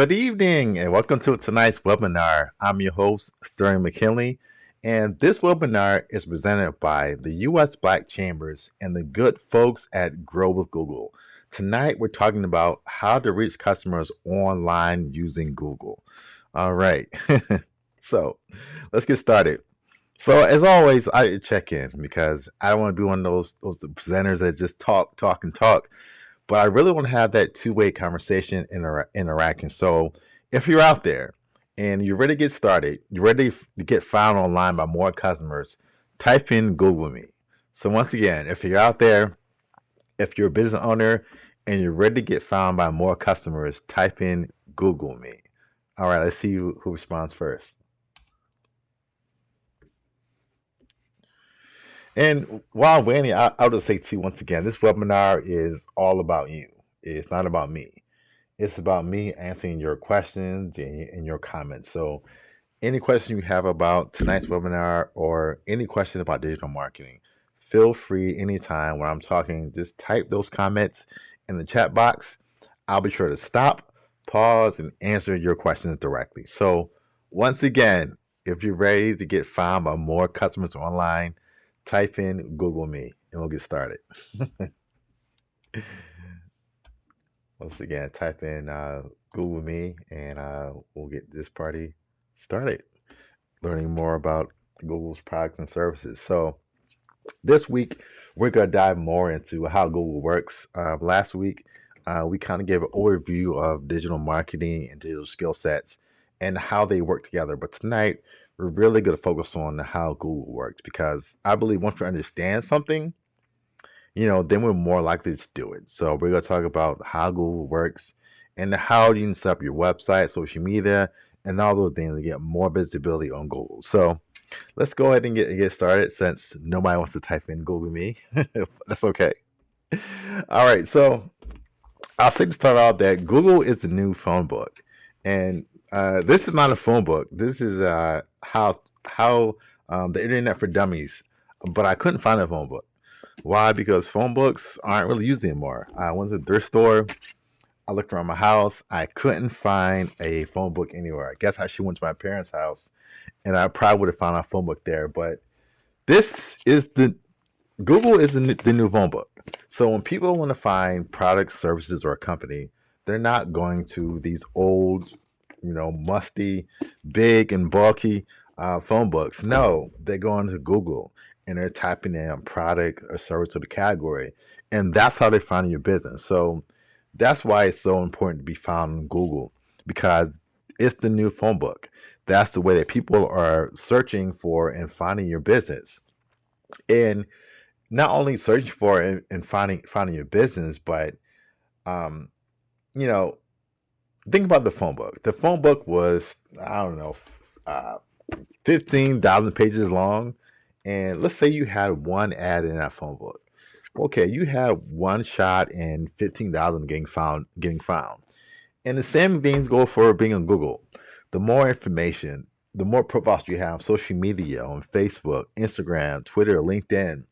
Good evening, and welcome to tonight's webinar. I'm your host, Sterling McKinley, and this webinar is presented by the U.S. Black Chambers and the good folks at Grow with Google. Tonight, we're talking about how to reach customers online using Google. All right, so let's get started. So, as always, I check in because I don't want to be one of those presenters that just talk, and talk. But I really want to have that two-way conversation interaction. So if you're out there and you're ready to get started, you're ready to get found online by more customers, type in Google Me. So once again, if you're out there, if you're a business owner and you're ready to get found by more customers, type in Google Me. All right, let's see who responds first. And while I'm waiting, I'll just say to you once again, this webinar is all about you. It's not about me. It's about me answering your questions and your comments. So any question you have about tonight's webinar or any question about digital marketing, feel free anytime when I'm talking, just type those comments in the chat box. I'll be sure to stop, pause, and answer your questions directly. So once again, if you're ready to get found by more customers online, type in Google Me and we'll get started. Once again, type in Google Me and we'll get this party started, learning more about Google's products and services. So this week, we're going to dive more into how Google works. Last week, we kind of gave an overview of digital marketing and digital skill sets and how they work together. But tonight, we're really going to focus on how Google works because I believe once we understand something, then we're more likely to do it. So we're going to talk about how Google works and how you can set up your website, social media, and all those things to get more visibility on Google. So let's go ahead and get started since nobody wants to type in Google Me. That's okay. All right. So I'll say to start off that Google is the new phone book. And this is not a phone book. This is how the internet for dummies. But I couldn't find a phone book. Why? Because phone books aren't really used anymore. I went to the thrift store. I looked around my house. I couldn't find a phone book anywhere. I guess I should went to my parents' house, and I probably would have found a phone book there. But this is Google is the new phone book. So when people want to find products, services, or a company, they're not going to these old, musty, big and bulky phone books. No, they're going to Google and they're typing in product or service or the category. And that's how they're finding your business. So that's why it's so important to be found on Google because it's the new phone book. That's the way that people are searching for and finding your business. And not only searching for it and finding your business, but think about the phone book. The phone book was, I don't know, 15,000 pages long. And let's say you had one ad in that phone book. Okay, you have one shot in 15,000 getting found. And the same things go for being on Google. The more information, the more profiles you have on social media, on Facebook, Instagram, Twitter, LinkedIn,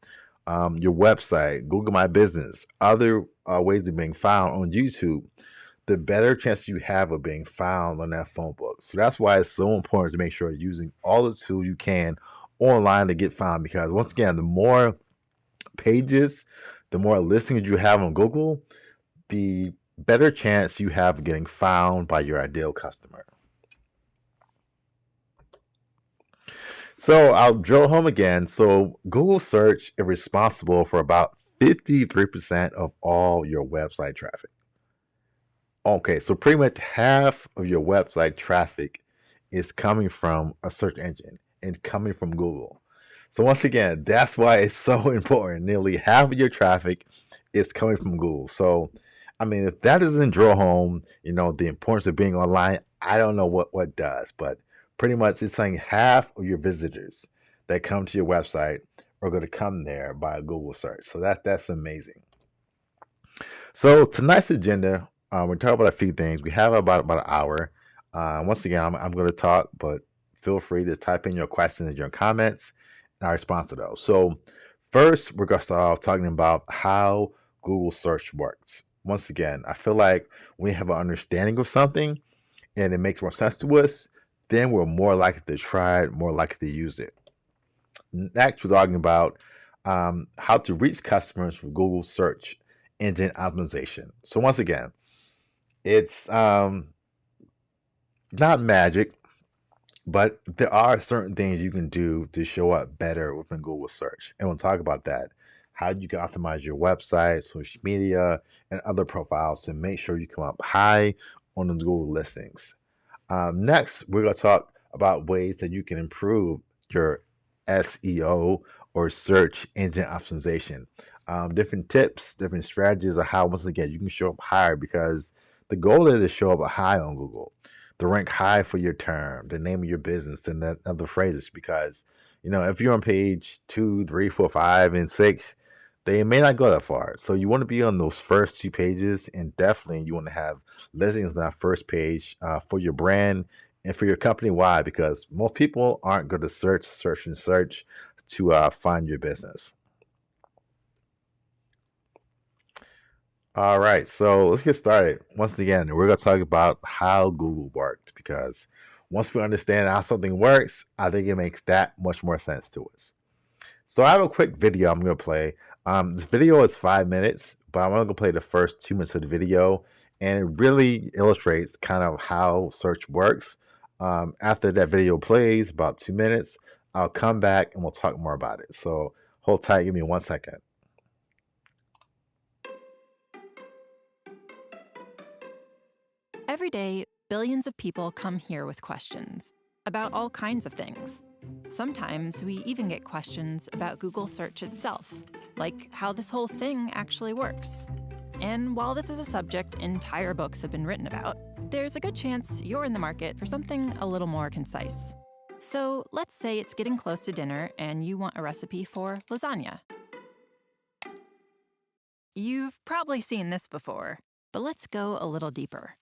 your website, Google My Business, other ways of being found on YouTube, the better chance you have of being found on that phone book. So that's why it's so important to make sure you're using all the tools you can online to get found because once again, the more pages, the more listings you have on Google, the better chance you have of getting found by your ideal customer. So I'll drill home again. So Google search is responsible for about 53% of all your website traffic. Okay, so pretty much half of your website traffic is coming from a search engine and coming from Google. So once again, that's why it's so important. Nearly half of your traffic is coming from Google. So, I mean, if that doesn't drill home, the importance of being online, I don't know what does. But pretty much it's saying half of your visitors that come to your website are going to come there by a Google search. So that's amazing. So tonight's agenda, we're talking about a few things. We have about an hour. Once again, I'm going to talk, but feel free to type in your questions and your comments, and I'll respond to those. So first, we're going to start off talking about how Google search works. Once again, I feel like when we have an understanding of something, and it makes more sense to us, then we're more likely to try it, more likely to use it. Next, we're talking about how to reach customers with Google search engine optimization. So once again, it's not magic, but there are certain things you can do to show up better within Google search. And we'll talk about that. How you can optimize your website, social media, and other profiles to make sure you come up high on the Google listings. Next, we're going to talk about ways that you can improve your SEO or search engine optimization. Different tips, different strategies of how, once again, you can show up higher, because the goal is to show up high on Google, to rank high for your term, the name of your business, and other phrases. Because, if you're on page 2, 3, 4, 5, and 6, they may not go that far. So you want to be on those first 2 pages, and definitely you want to have listings on that first page for your brand and for your company. Why? Because most people aren't going to search to find your business. All right, so let's get started. Once again, we're going to talk about how Google works, because once we understand how something works, I think it makes that much more sense to us. So I have a quick video I'm going to play. This video is 5 minutes, but I'm going to play the first 2 minutes of the video, and it really illustrates kind of how search works. After that video plays, about 2 minutes, I'll come back and we'll talk more about it. So hold tight, give me 1 second. Every day, billions of people come here with questions about all kinds of things. Sometimes we even get questions about Google search itself, like how this whole thing actually works. And while this is a subject entire books have been written about, there's a good chance you're in the market for something a little more concise. So let's say it's getting close to dinner and you want a recipe for lasagna. You've probably seen this before, but let's go a little deeper.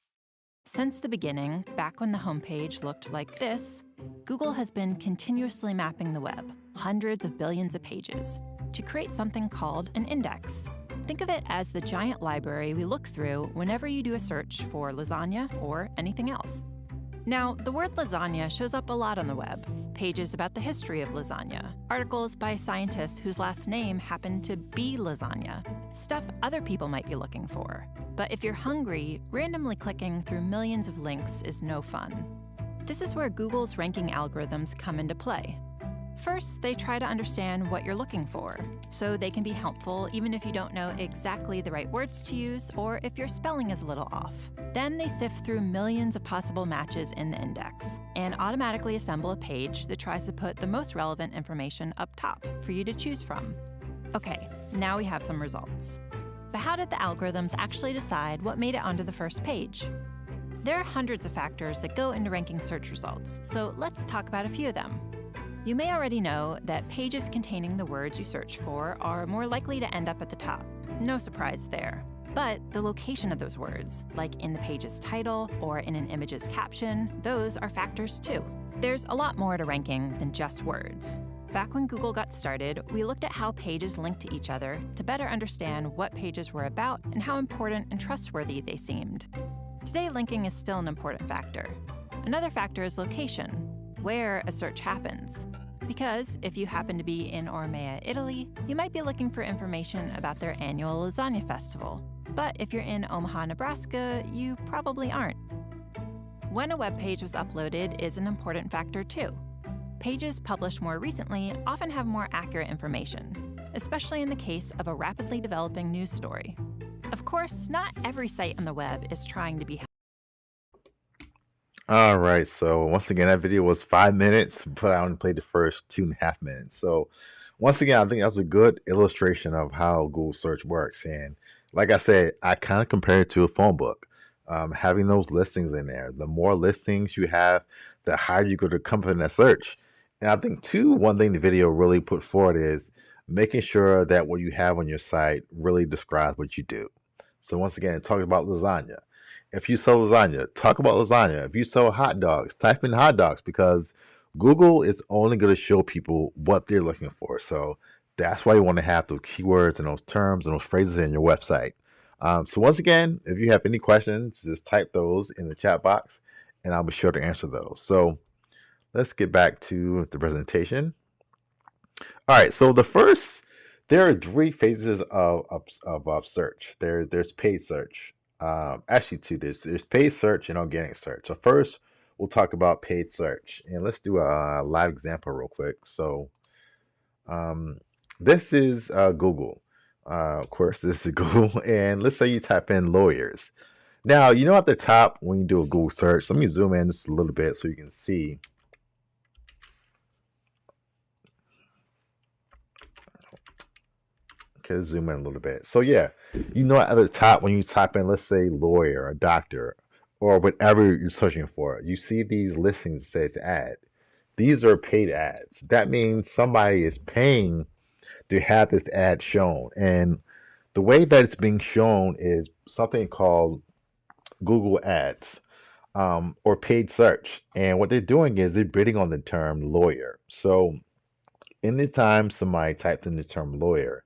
Since the beginning, back when the homepage looked like this, Google has been continuously mapping the web, hundreds of billions of pages, to create something called an index. Think of it as the giant library we look through whenever you do a search for lasagna or anything else. Now, the word lasagna shows up a lot on the web. Pages about the history of lasagna, articles by scientists whose last name happened to be lasagna, stuff other people might be looking for. But if you're hungry, randomly clicking through millions of links is no fun. This is where Google's ranking algorithms come into play. First, they try to understand what you're looking for, so they can be helpful even if you don't know exactly the right words to use or if your spelling is a little off. Then they sift through millions of possible matches in the index and automatically assemble a page that tries to put the most relevant information up top for you to choose from. Okay, now we have some results. But how did the algorithms actually decide what made it onto the first page? There are hundreds of factors that go into ranking search results, so let's talk about a few of them. You may already know that pages containing the words you search for are more likely to end up at the top. No surprise there. But the location of those words, like in the page's title or in an image's caption, those are factors too. There's a lot more to ranking than just words. Back when Google got started, we looked at how pages link to each other to better understand what pages were about and how important and trustworthy they seemed. Today, linking is still an important factor. Another factor is location, where a search happens. Because if you happen to be in Ormea, Italy, you might be looking for information about their annual lasagna festival. But if you're in Omaha, Nebraska, you probably aren't. When a web page was uploaded is an important factor too. Pages published more recently often have more accurate information, especially in the case of a rapidly developing news story. Of course, not every site on the web is trying to be. All right, so once again, that video was 5 minutes, but I only played the first 2.5 minutes. So once again, I think that's a good illustration of how Google search works. And like I said, I kind of compare it to a phone book. Having those listings in there, the more listings you have, the higher you go to come in that search. And I think too, one thing the video really put forward is making sure that what you have on your site really describes what you do. So once again, talking about lasagna. If you sell lasagna, talk about lasagna. If you sell hot dogs, type in hot dogs, because Google is only going to show people what they're looking for. So that's why you want to have those keywords and those terms and those phrases in your website. So once again, if you have any questions, just type those in the chat box and I'll be sure to answer those. So let's get back to the presentation. All right, so there are three phases of search. There's paid search. Actually, two. There's paid search and organic search. So first, we'll talk about paid search, and let's do a live example real quick. So um, this is Google. Of course, this is Google, and let's say you type in lawyers. Now, at the top when you do a Google search, let me zoom in just a little bit so you can see. Okay, zoom in a little bit. So yeah, at the top when you type in, let's say lawyer or doctor or whatever you're searching for, you see these listings that says ad. These are paid ads. That means somebody is paying to have this ad shown. And the way that it's being shown is something called Google Ads, or paid search. And what they're doing is they're bidding on the term lawyer. So anytime somebody types in the term lawyer,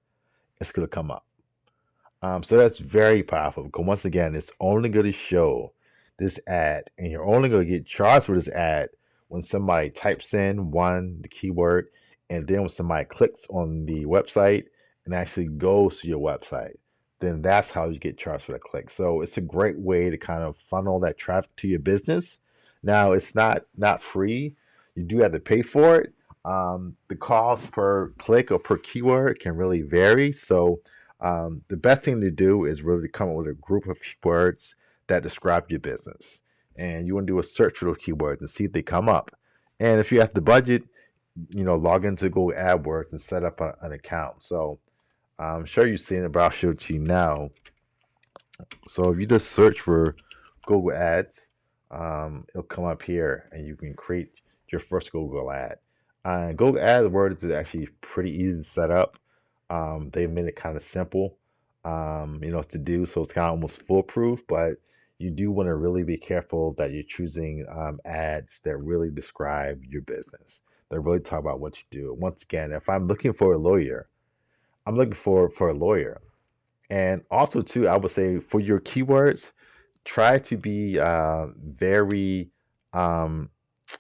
it's going to come up. So that's very powerful because once again, it's only going to show this ad, and you're only going to get charged for this ad when somebody types in the keyword, and then when somebody clicks on the website and actually goes to your website, then that's how you get charged for the click. So it's a great way to kind of funnel that traffic to your business. Now it's not free; you do have to pay for it. The cost per click or per keyword can really vary. So the best thing to do is really come up with a group of keywords that describe your business. And you want to do a search for those keywords and see if they come up. And if you have the budget, log into Google Adwords and set up an account. So I'm sure you've seen it, but I'll show it to you now. So if you just search for Google Ads, it'll come up here and you can create your first Google ad. Google AdWords is actually pretty easy to set up. They made it kind of simple, to do, so it's kind of almost foolproof. But you do want to really be careful that you're choosing ads that really describe your business, that really talk about what you do. Once again, if I'm looking for a lawyer, I'm looking for a lawyer. And also, too, I would say for your keywords, try to be very, um,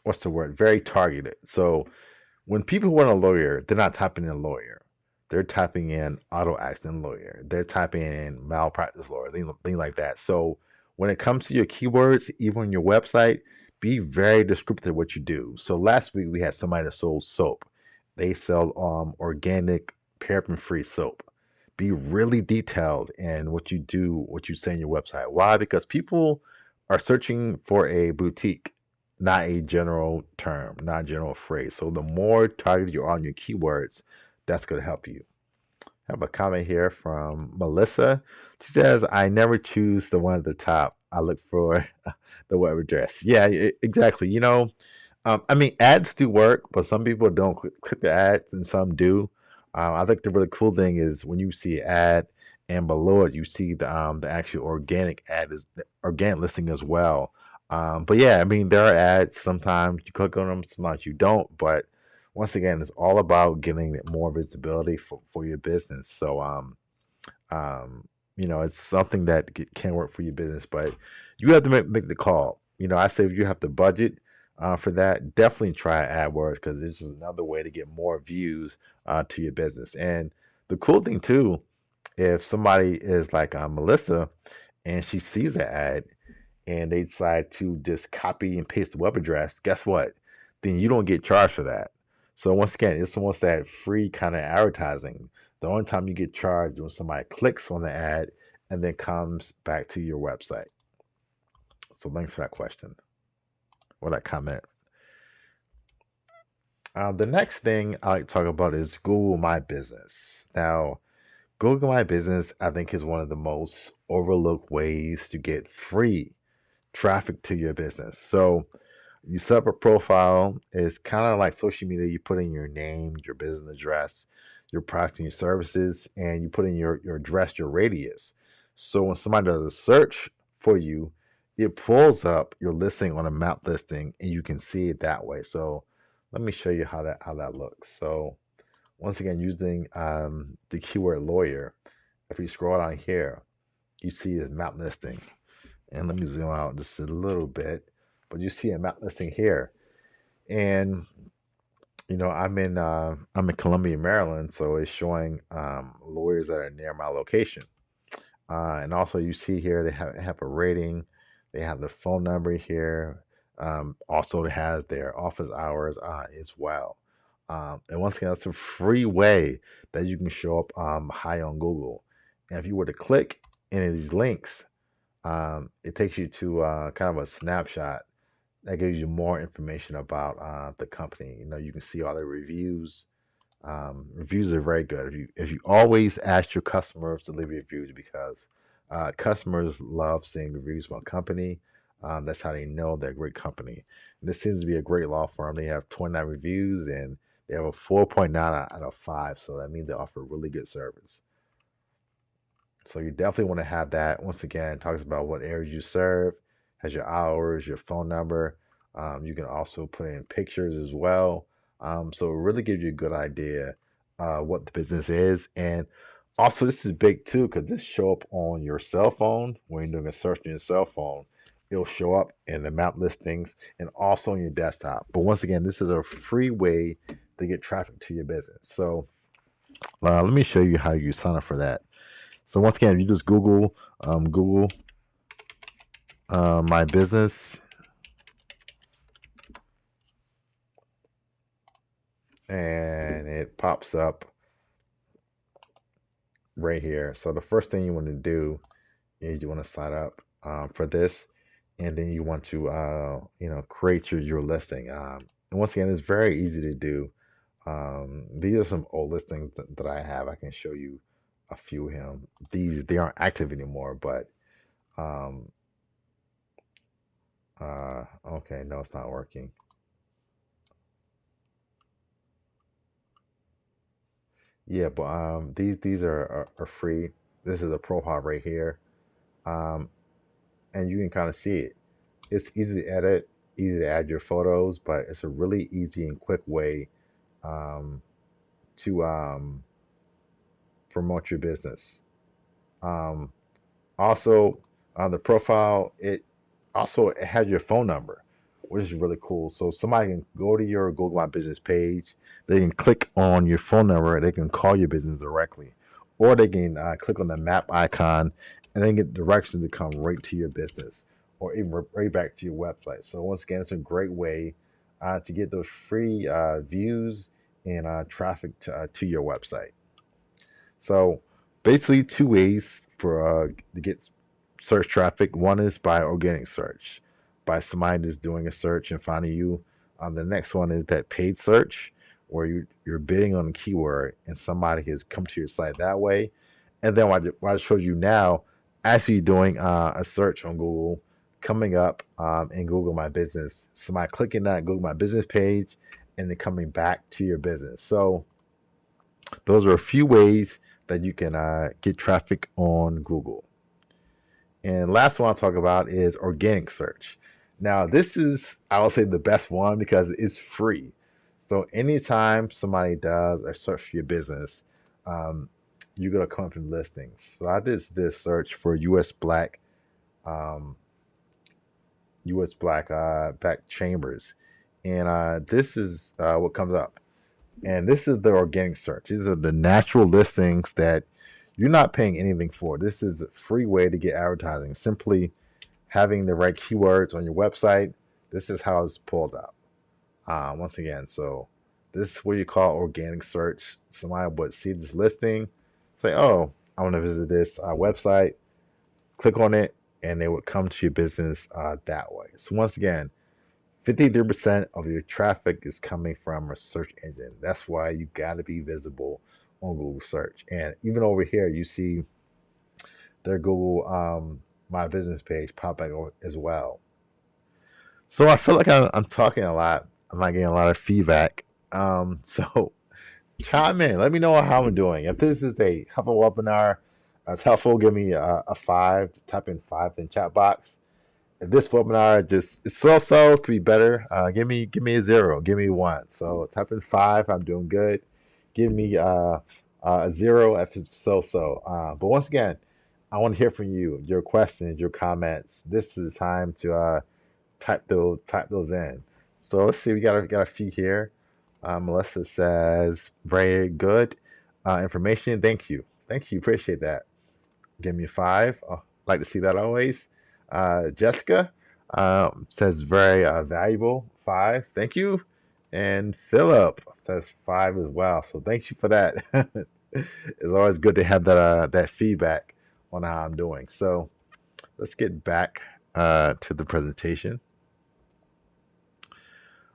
what's the word? Very targeted. So when people want a lawyer, they're not typing in lawyer. They're typing in auto accident lawyer. They're typing in malpractice lawyer, things like that. So when it comes to your keywords, even on your website, be very descriptive of what you do. So last week we had somebody that sold soap. They sell organic paraben-free soap. Be really detailed in what you do, what you say on your website. Why? Because people are searching for a boutique, not a general term, not a general phrase. So the more targeted you are on your keywords, that's going to help you. I have a comment here from Melissa. She says, I never choose the one at the top. I look for the web address. Yeah, exactly. Ads do work, but some people don't click the ads and some do. I think the really cool thing is when you see an ad and below it, you see the actual organic ad, is the organic listing as well. But yeah, there are ads. Sometimes you click on them, sometimes you don't. But once again, it's all about getting more visibility for your business. So, it's something that can work for your business, but you have to make the call. I say if you have the budget for that, definitely try AdWords because it's just another way to get more views to your business. And the cool thing too, if somebody is like Melissa and she sees the ad and they decide to just copy and paste the web address, guess what? Then you don't get charged for that. So once again, it's almost that free kind of advertising. The only time you get charged is when somebody clicks on the ad and then comes back to your website. So thanks for that question or that comment. The next thing I like to talk about is Google My Business. Now, Google My Business, I think, is one of the most overlooked ways to get free traffic to your business. So you set up a profile. It's kind of like social media. You put in your name, your business address, your products and your services, and you put in your address, your radius. So when somebody does a search for you, it pulls up your listing on a map listing, and you can see it that way. So let me show you how that looks. So once again, using the keyword lawyer, if you scroll down here, you see his map listing. And let me zoom out just a little bit. but you see a map listing here. And I'm in Columbia, Maryland, so it's showing lawyers that are near my location. And also, you see here they have a rating. They have the phone number here. Also, it has their office hours as well. And once again, that's a free way that you can show up high on Google. And if you were to click any of these links, it takes you to kind of a snapshot that gives you more information about the company. You can see all the reviews. Reviews are very good. If you always ask your customers to leave reviews, because customers love seeing reviews from a company. That's how they know they're a great company. And this seems to be a great law firm. They have 29 reviews and they have a 4.9 out of 5. So that means they offer really good service. So you definitely want to have that. Once again, it talks about what areas you serve, has your hours, your phone number. You can also put in pictures as well. So it really gives you a good idea what the business is. And also, this is big too, because this show up on your cell phone when you're doing a search on your cell phone. It'll show up in the map listings and also on your desktop. But once again, this is a free way to get traffic to your business. So let me show you how you sign up for that. So once again, you just Google my business, and it pops up right here. So the first thing you want to do is you want to sign up for this, and then you want to create your listing. And once again, it's very easy to do. These are some old listings that I have. I can show you a few of them. They aren't active anymore, but um, okay, no, it's not working. Yeah, but these are free. This is a profile right here, um, and you can kind of see it. It's easy to edit, easy to add your photos, but it's a really easy and quick way um, to promote your business. Um, Also, on the profile, it has your phone number, which is really cool. So somebody can go to your Google My Business page, they can click on your phone number, they can call your business directly, or they can click on the map icon and then get directions to come right to your business, or even right back to your website. So once again, it's a great way to get those free views and traffic to your website. So basically, two ways for to get search traffic. One is by organic search, by somebody just doing a search and finding you. The next one is that paid search, where you're bidding on a keyword and somebody has come to your site that way. And then what I showed you now, actually doing a search on Google, coming up in Google My Business, somebody clicking that Google My Business page, and then coming back to your business. So those are a few ways that you can get traffic on Google. And last one I'll talk about is organic search. Now, this is, I will say, the best one because it's free. So anytime somebody does a search for your business, um, you're gonna come up in listings. So I just did a search for um, back chambers, and this is what comes up. And this is the organic search. These are the natural listings that you're not paying anything for. This is a free way to get advertising. Simply having the right keywords on your website. This is how it's pulled up. Once again, so this is what you call organic search. Somebody would see this listing, say, "Oh, I want to visit this website." Click on it, and they would come to your business that way. So once again, 53% of your traffic is coming from a search engine. That's why you got to be visible on Google search. And even over here, you see their Google My Business page pop back as well. So I feel like I'm talking a lot. I'm not getting a lot of feedback. So chime in. Let me know how I'm doing. If this is a helpful webinar, it's helpful. Give me a 5. Type in 5 in chat box. This webinar just it's so could be better. Give me a 0, give me 1. So type in 5. I'm doing good. Give me a 0 if it's so. But once again, I want to hear from you, your questions, your comments. This is the time type those in. So let's see. We got a few here. Melissa says very good information. Thank you. Appreciate that. Give me a 5. Like to see that always. Jessica says very valuable. 5. Thank you. And Philip says 5 as well. So thank you for that. It's always good to have that feedback on how I'm doing. So let's get back to the presentation.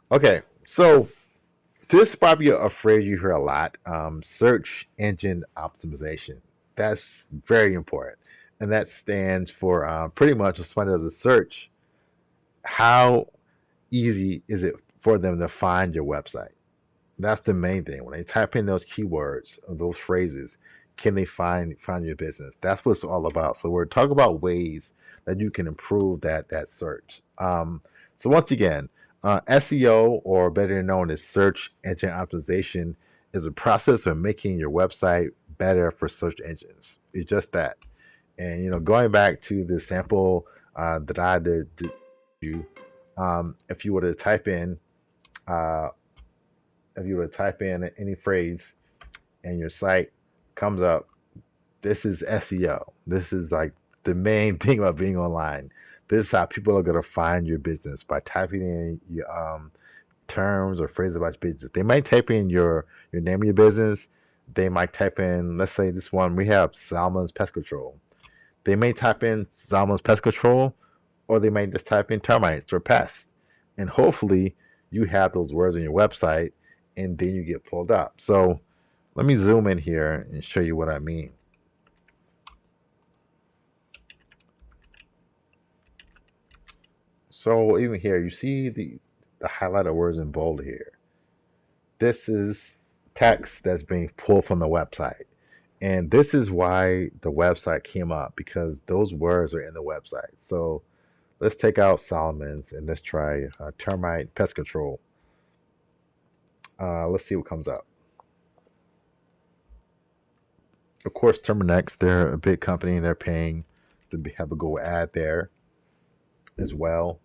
Okay, so this is probably a phrase you hear a lot: search engine optimization. That's very important, and that stands for pretty much when somebody does a search, how easy is it for them to find your website? That's the main thing. When they type in those keywords or those phrases, can they find your business? That's what it's all about. So we're talking about ways that you can improve that search. So once again, SEO, or better known as search engine optimization, is a process of making your website better for search engines. It's just that. And going back to the sample that I did, you, if you were to type in uh, any phrase and your site comes up, this is SEO. This is like the main thing about being online. This is how people are going to find your business, by typing in your terms or phrases about your business. They might type in your name of your business. They might type in, let's say this one, we have Salmon's Pest Control. They may type in Salmon's Pest Control, or they may just type in termites or pests. And hopefully you have those words on your website, and then you get pulled up. So let me zoom in here and show you what I mean. So even here, you see the highlighted words in bold here. This is text that's being pulled from the website. And this is why the website came up, because those words are in the website. So let's take out Solomon's and let's try termite pest control. Let's see what comes up. Of course, Terminex, they're a big company. They're paying to have a Google ad there as well.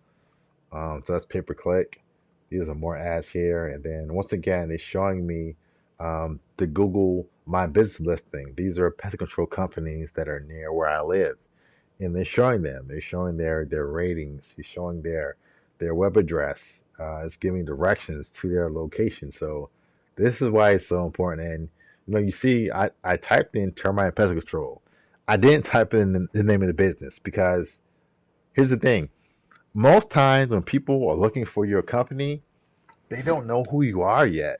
So that's pay-per-click. These are more ads here. And then once again, it's showing me the Google My Business listing. These are pest control companies that are near where I live. And they're showing them. They're showing their ratings. It's showing their web address. It's giving directions to their location. So this is why it's so important. And you see, I typed in termite pest control. I didn't type in the name of the business, because here's the thing. Most times when people are looking for your company, they don't know who you are yet.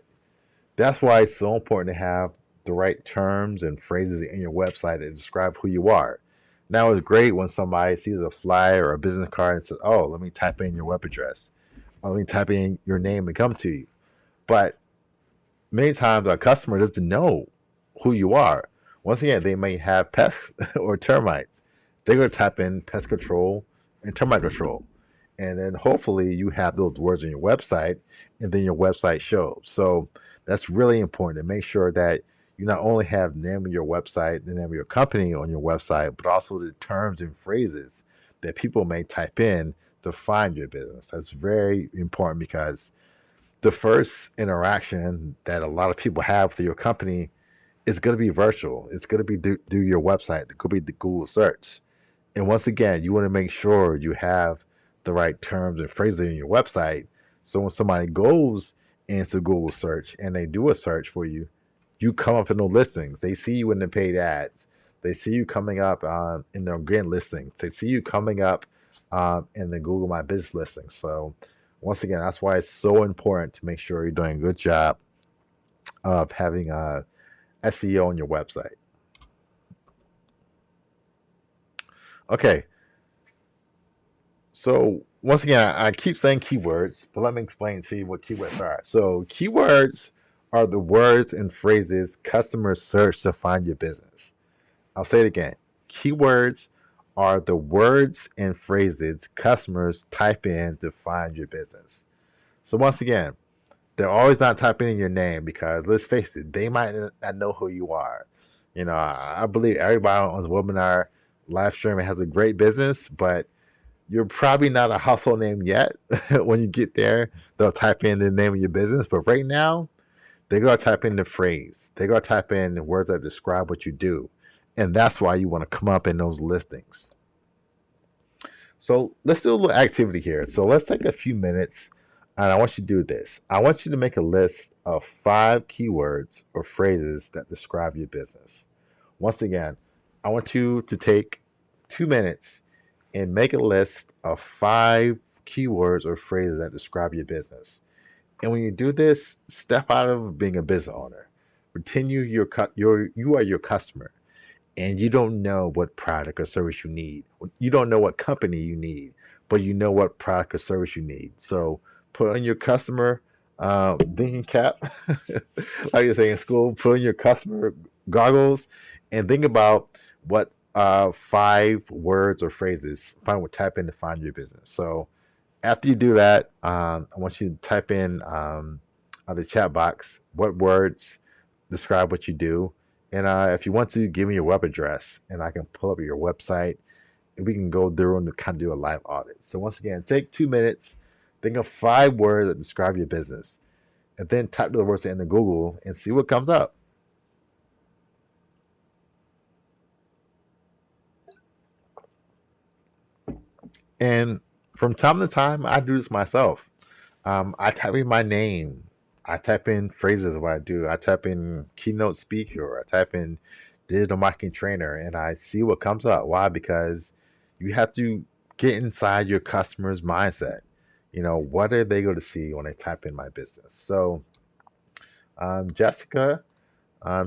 That's why it's so important to have the right terms and phrases in your website that describe who you are. Now, it's great when somebody sees a flyer or a business card and says, "Oh, let me type in your web address, or let me type in your name and come to you." But many times our customer doesn't know who you are. Once again, they may have pests or termites. They're going to type in pest control and termite control. And then hopefully you have those words on your website, and then your website shows. So that's really important to make sure that you not only have the name of your website, the name of your company on your website, but also the terms and phrases that people may type in to find your business. That's very important, because the first interaction that a lot of people have with your company is going to be virtual. It's going to be through your website. It could be the Google search. And once again, you want to make sure you have the right terms and phrases in your website. So when somebody goes into Google search and they do a search for you, you come up in those listings. They see you in the paid ads. They see you coming up in the organic listings. They see you coming up in the Google My Business listings. So once again, that's why it's so important to make sure you're doing a good job of having SEO on your website. Okay. So once again, I keep saying keywords, but let me explain to you what keywords are. So keywords are the words and phrases customers search to find your business. I'll say it again. Keywords are the words and phrases customers type in to find your business. So once again, they're always not typing in your name, because let's face it, they might not know who you are. I believe everybody on this webinar live streaming has a great business, but You're probably not a household name yet. When you get there, they'll type in the name of your business. But right now, they're going to type in the phrase. They're going to type in the words that describe what you do. And that's why you want to come up in those listings. So let's do a little activity here. So let's take a few minutes and I want you to do this. I want you to make a list of 5 keywords or phrases that describe your business. Once again, I want you to take 2 minutes and make a list of 5 keywords or phrases that describe your business. And when you do this, step out of being a business owner. Pretend you are your customer and you don't know what product or service you need. You don't know what company you need, but you know what product or service you need. So put on your customer thinking cap, like you say in school, put on your customer goggles and think about what 5 words or phrases type in to find your business. So after you do that, I want you to type in the chat box what words describe what you do. And if you want to, give me your web address and I can pull up your website and we can go through and kind of do a live audit. So once again, take 2 minutes, think of 5 words that describe your business, and then type the words into Google and see what comes up. And from time to time, I do this myself. I type in my name. I type in phrases of what I do. I type in keynote speaker. I type in digital marketing trainer, and I see what comes up. Why? Because you have to get inside your customer's mindset. What are they going to see when they type in my business? So, Jessica,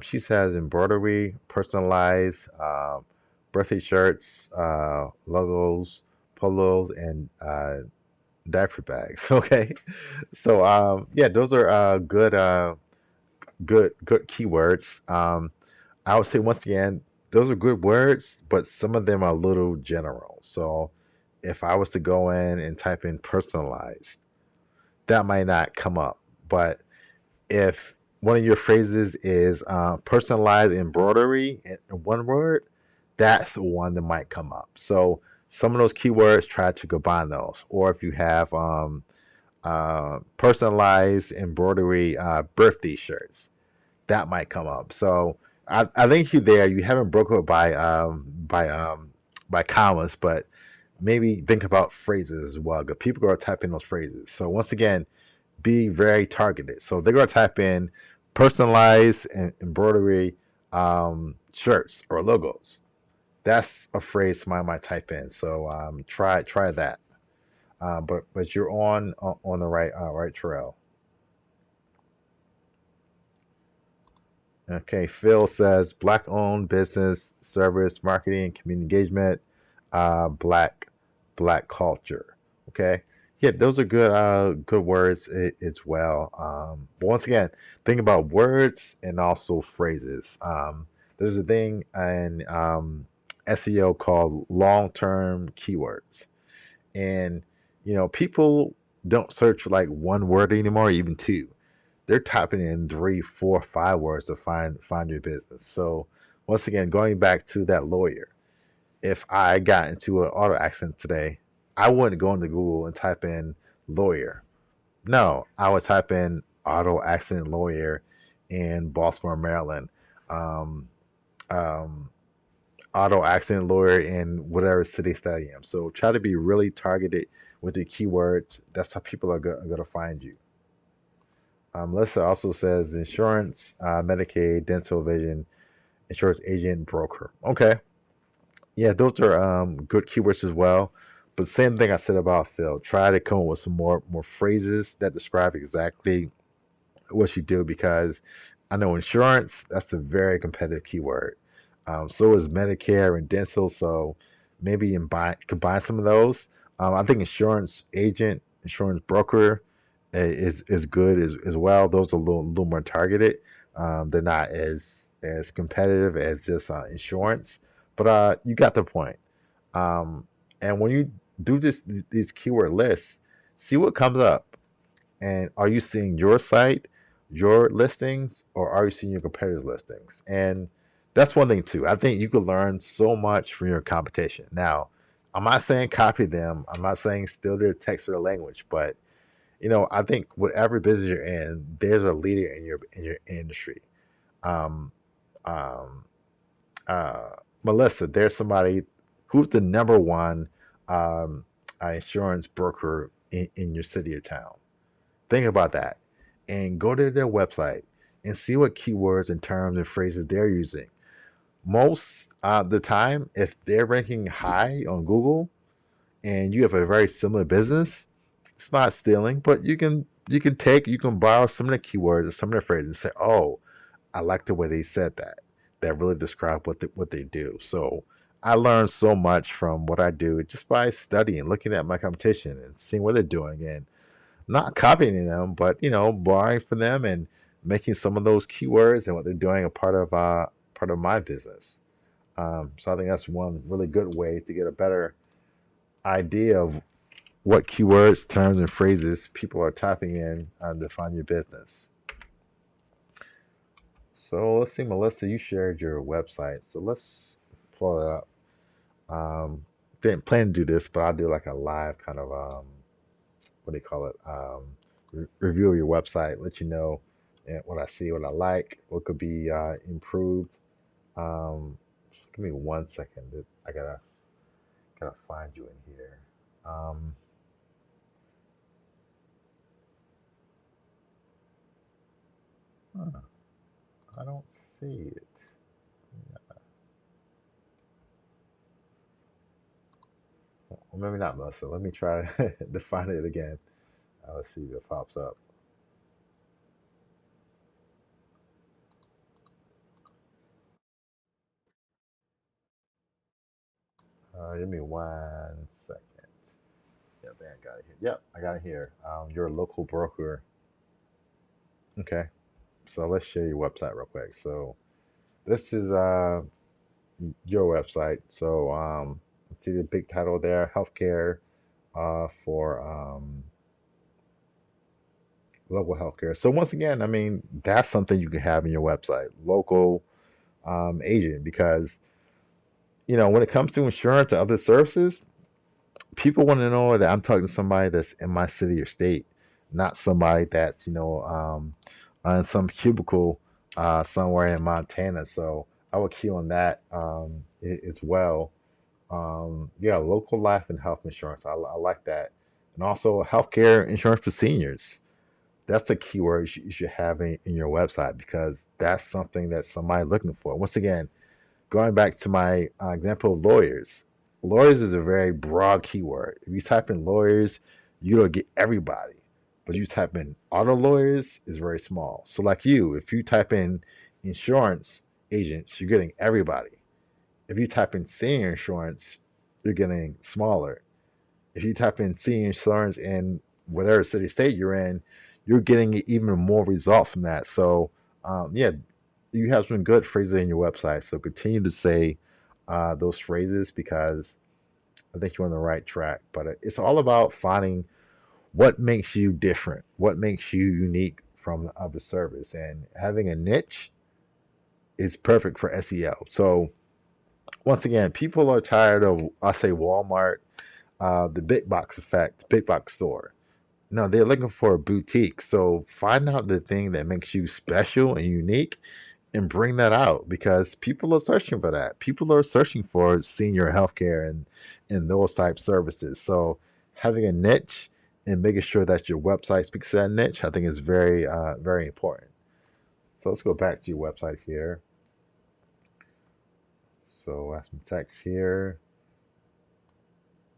she says embroidery, personalized birthday shirts, logos, polos, and diaper bags. Okay, so yeah, those are good keywords. I would say once again, those are good words, but some of them are a little general. So if I was to go in and type in personalized, that might not come up. But if one of your phrases is personalized embroidery in one word, that's one that might come up. So some of those keywords, try to combine those. Or if you have personalized embroidery birthday shirts, that might come up. So I think you haven't broken it by commas, but maybe think about phrases as well, because people are going to type in those phrases. So once again, be very targeted. So they're going to type in personalized and embroidery shirts or logos. That's a phrase somebody might type in. So try that. But you're on the right trail. Okay, Phil says Black-owned business, service, marketing, community engagement, Black culture. Okay, yeah, those are good words as well. But once again, think about words and also phrases. There's a thing in SEO called long-term keywords, and people don't search like one word anymore, even two. They're typing in 3, 4, 5 words to find your business. So once again, going back to that lawyer, if I got into an auto accident today, I wouldn't go into Google and type in lawyer. No, I would type in auto accident lawyer in Baltimore, Maryland. Um, um, Auto accident lawyer in whatever city that I am. So try to be really targeted with your keywords. That's how people are going to find you. Melissa also says insurance, Medicaid, dental, vision, insurance agent, broker. Okay. Yeah, those are good keywords as well. But same thing I said about Phil. Try to come up with some more phrases that describe exactly what you do, because I know insurance, that's a very competitive keyword. So is Medicare and dental. So maybe combine some of those. I think insurance agent, insurance broker is good as well. Those are a little more targeted. They're not as competitive as just insurance, but you got the point. And when you do these keyword lists, see what comes up. And are you seeing your site, your listings, or are you seeing your competitors' listings? And that's one thing too. I think you can learn so much from your competition. Now, I'm not saying copy them. I'm not saying steal their text or their language, but I think whatever business you're in, there's a leader in your industry. Um, um, uh, Melissa, there's somebody who's the number one um, insurance broker in your city or town. Think about that, and go to their website and see what keywords and terms and phrases they're using. Most the time, if they're ranking high on Google and you have a very similar business, it's not stealing, but you can borrow some of the keywords and some of the phrases and say, "Oh, I like the way they said that. That really describe what they do." So I learned so much from what I do just by studying, looking at my competition, and seeing what they're doing, and not copying them, but borrowing from them and making some of those keywords and what they're doing a part of my business. So I think that's one really good way to get a better idea of what keywords, terms, and phrases people are typing in to find your business. So let's see, Melissa, you shared your website. So let's pull it up. Didn't plan to do this, but I'll do like a live kind of what do you call it? Review of your website, let you know what I see, what I like, what could be improved. Just give me 1 second. I gotta find you in here. Huh, I don't see it. Well, maybe not, Melissa. Let me try to find it again. Let's see if it pops up. Give me 1 second. Yeah, man, I got it here. Yep, I got it here. You're a local broker. Okay, so let's share your website real quick. So this is your website. So see the big title there, healthcare for local healthcare. So once again, I mean that's something you can have in your website, local agent, because when it comes to insurance and other services, people want to know that I'm talking to somebody that's in my city or state, not somebody that's in some cubicle somewhere in Montana. So I would key on that as well. Yeah, local life and health insurance. I like that, and also healthcare insurance for seniors. That's the keyword you should have in your website, because that's something that somebody looking for. Once again, going back to my example of lawyers, lawyers is a very broad keyword. If you type in lawyers, you don't get everybody. But you type in auto lawyers is very small. So like if you type in insurance agents, you're getting everybody. If you type in senior insurance, you're getting smaller. If you type in senior insurance in whatever city state you're in, you're getting even more results from that. So yeah, you have some good phrases in your website. So continue to say those phrases, because I think you're on the right track. But it's all about finding what makes you different, what makes you unique from the other service, and having a niche is perfect for SEO. So once again, people are tired of, I say, Walmart, the big box effect, big box store. No, they're looking for a boutique. So find out the thing that makes you special and unique and bring that out, because people are searching for that. People are searching for senior healthcare and those type services. So having a niche and making sure that your website speaks to that niche, I think is very, very important. So let's go back to your website here. So I have some text here.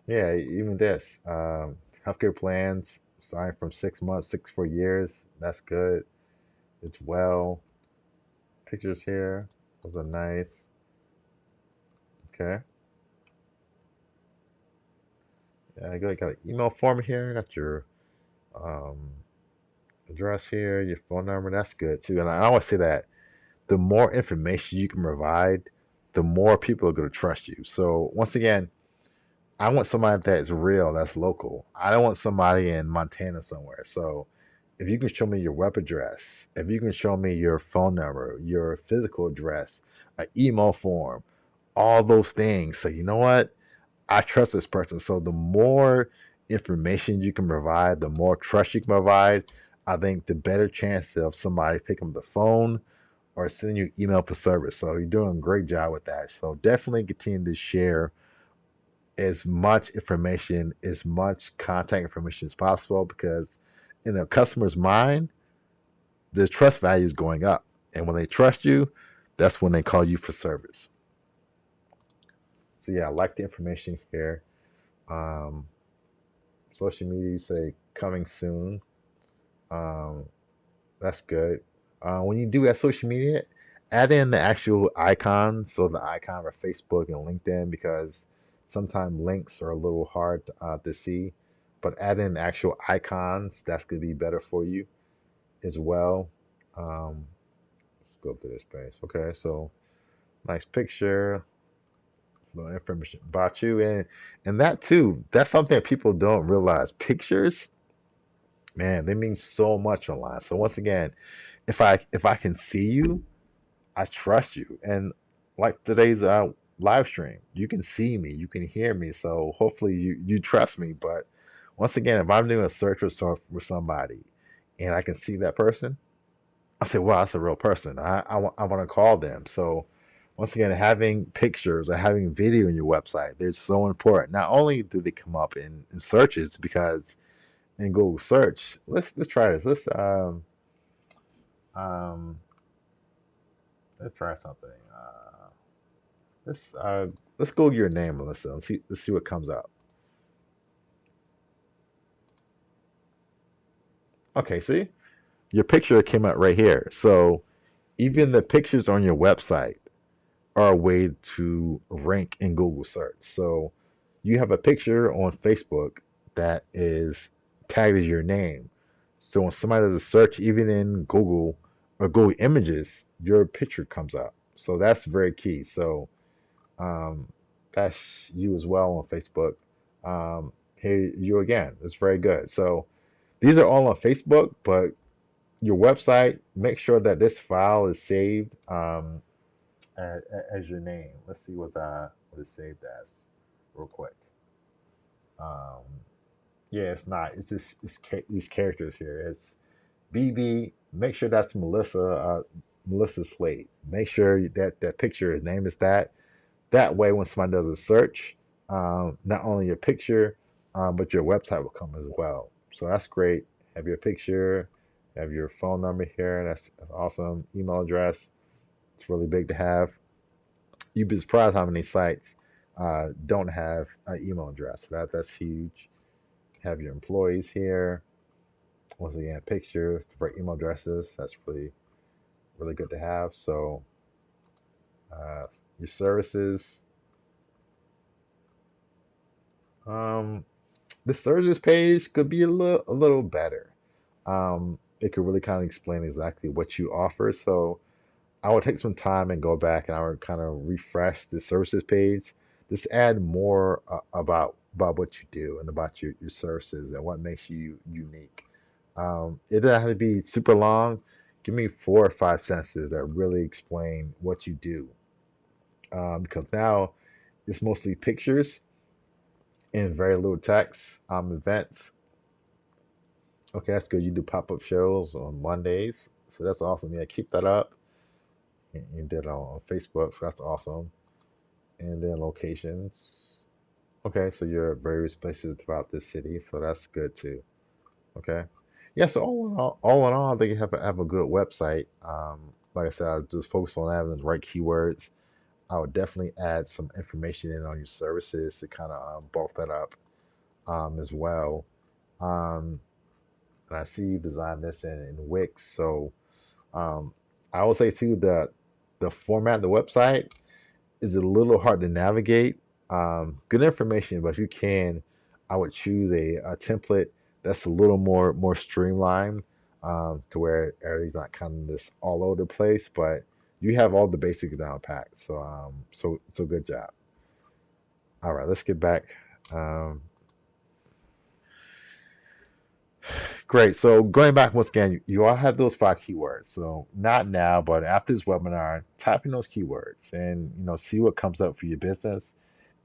Yeah, even this healthcare plans starting from 6 months, 4 years. That's good. It's well. Pictures here. Those are nice. Okay. Yeah, I got an email form here. Got your um, address here, your phone number. That's good too. And I always say that the more information you can provide, the more people are going to trust you. So once again, I want somebody that's real, that's local. I don't want somebody in Montana somewhere. So if you can show me your web address, if you can show me your phone number, your physical address, an email form, all those things. So you know what? I trust this person. So the more information you can provide, the more trust you can provide, I think the better chance of somebody picking up the phone or sending you email for service. So you're doing a great job with that. So definitely continue to share as much information, as much contact information as possible, because in a customer's mind, the trust value is going up. And when they trust you, that's when they call you for service. So yeah, I like the information here. Um, Social media, you say coming soon. Um, that's good. When you do that social media, add in the actual icons, so the icon for Facebook and LinkedIn, because sometimes links are a little hard to see. But add in actual icons. That's gonna be better for you as well. Um, let's go through this page. Okay, so nice picture, little information about you, and that too. That's something that people don't realize. Pictures, man, they mean so much online. So once again, if I can see you, I trust you. And like today's live stream, you can see me, you can hear me. So hopefully you trust me. But once again, if I'm doing a search for somebody and I can see that person, I say, wow, that's a real person. I want to call them. So once again, having pictures or having video on your website, they're so important. Not only do they come up in searches, because in Google search, let's try this. Um let's try something. Let's let's Google your name, Melissa, and let's see what comes up. Okay, see, your picture came out right here. So even the pictures on your website are a way to rank in Google search. So you have a picture on Facebook that is tagged as your name. So when somebody does a search, even in Google or Google Images, your picture comes up. So that's very key. So um, that's you as well on Facebook. Here you again. It's very good. So these are all on Facebook, but your website, make sure that this file is saved as your name. Let's see what is saved as, real quick. Um, yeah, it's not. It's just these characters here. It's BB. Make sure that's Melissa. Melissa Slade. Make sure that that picture, his name is that. That way, when somebody does a search, not only your picture, but your website will come as well. So that's great. Have your picture, have your phone number here. That's awesome. Email address. It's really big to have. You'd be surprised how many sites don't have an email address. So that's huge. Have your employees here. Once again, pictures for email addresses. That's really good to have. So your services. Um, the services page could be a little better. It could really kind of explain exactly what you offer. So I would take some time and go back and I would kind of refresh the services page. Just add more about what you do and about your services and what makes you unique. It doesn't have to be super long. Give me 4 or 5 sentences that really explain what you do. Because now it's mostly pictures and very little text. Events. Okay, that's good. You do pop-up shows on Mondays. So that's awesome. Yeah, keep that up. You did it on Facebook. So that's awesome. And then locations. Okay, so you're at various places throughout the city. So that's good too. Okay. Yeah, so all in all, I think you have a good website. Like I said, I just focus on having the right keywords. I would definitely add some information in on your services to kind of bulk that up as well. Um, and I see you designed this in Wix. So um, I would say too the format of the website is a little hard to navigate. Good information, but if you can, I would choose a template that's a little more streamlined, to where everything's not kind of just all over the place, but you have all the basics down packed. So good job. All right, let's get back. Um, Great. So going back once again, you all have those 5 keywords. So not now, but after this webinar, type in those keywords and see what comes up for your business.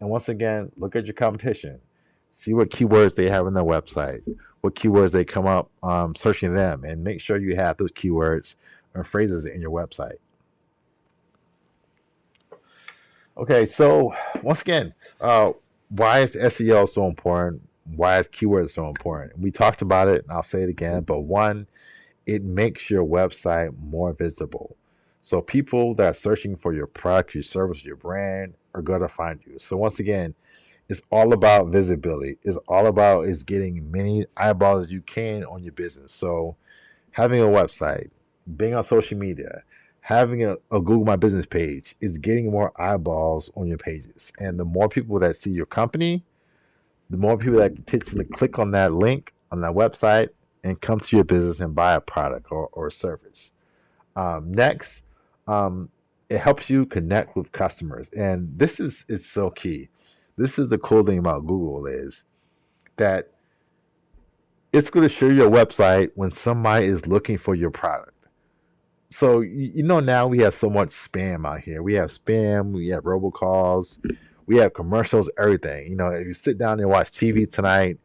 And once again, look at your competition. See what keywords they have on their website, what keywords they come up searching them, and make sure you have those keywords or phrases in your website. Okay, so once again, why is SEO so important? Why is keywords so important? We talked about it, and I'll say it again. But one, it makes your website more visible. So people that are searching for your product, your service, your brand are going to find you. So once again, it's all about visibility. It's all about is getting many eyeballs as you can on your business. So having a website, being on social media, having a Google My Business page is getting more eyeballs on your pages. And the more people that see your company, the more people that potentially click on that link on that website and come to your business and buy a product or service. Next, it helps you connect with customers. And this is so key. This is the cool thing about Google is that it's going to show your website when somebody is looking for your product. So now we have so much spam out here. We have spam, we have robocalls, we have commercials, everything. If you sit down and watch TV tonight,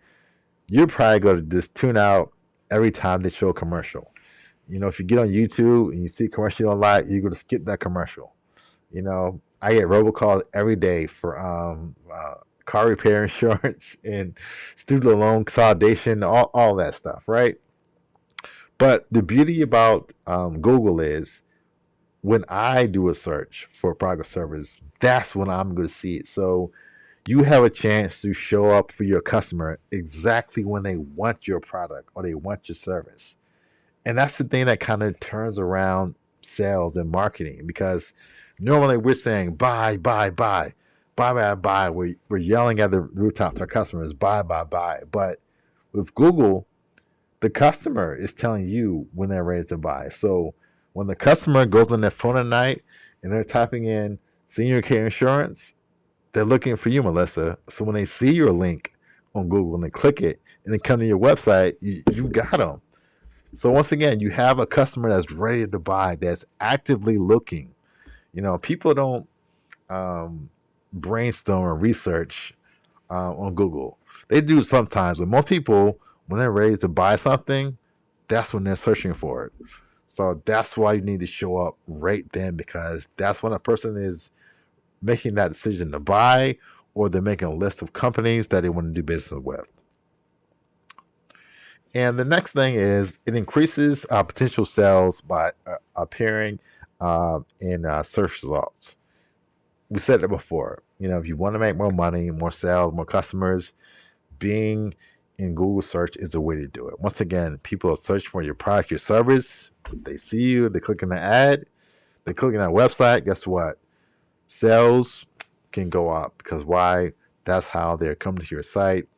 you're probably going to just tune out every time they show a commercial. If you get on YouTube and you see a commercial you don't like, you're going to skip that commercial. I get robocalls every day for car repair insurance and student loan consolidation, all that stuff, right? But the beauty about Google is when I do a search for a product or service, that's when I'm going to see it. So you have a chance to show up for your customer exactly when they want your product or they want your service. And that's the thing that kind of turns around sales and marketing, because normally we're saying buy, buy, buy, buy, buy, buy. We're yelling at the rooftop to our customers, buy, buy, buy. But with Google, the customer is telling you when they're ready to buy. So when the customer goes on their phone at night and they're typing in senior care insurance, they're looking for you, Melissa. So when they see your link on Google and they click it and they come to your website, you got them. So once again, you have a customer that's ready to buy, that's actively looking. People don't brainstorm or research on Google. They do sometimes, but most people, when they're ready to buy something, that's when they're searching for it. So that's why you need to show up right then, because that's when a person is making that decision to buy, or they're making a list of companies that they want to do business with. And the next thing is it increases potential sales by appearing in search results. We said it before. If you want to make more money, more sales, more customers, being in Google search is the way to do it. Once again, people are searching for your product, your service. They see you, they click on the ad, they click on that website. Guess what? Sales can go up, because why? That's how they're coming to your site,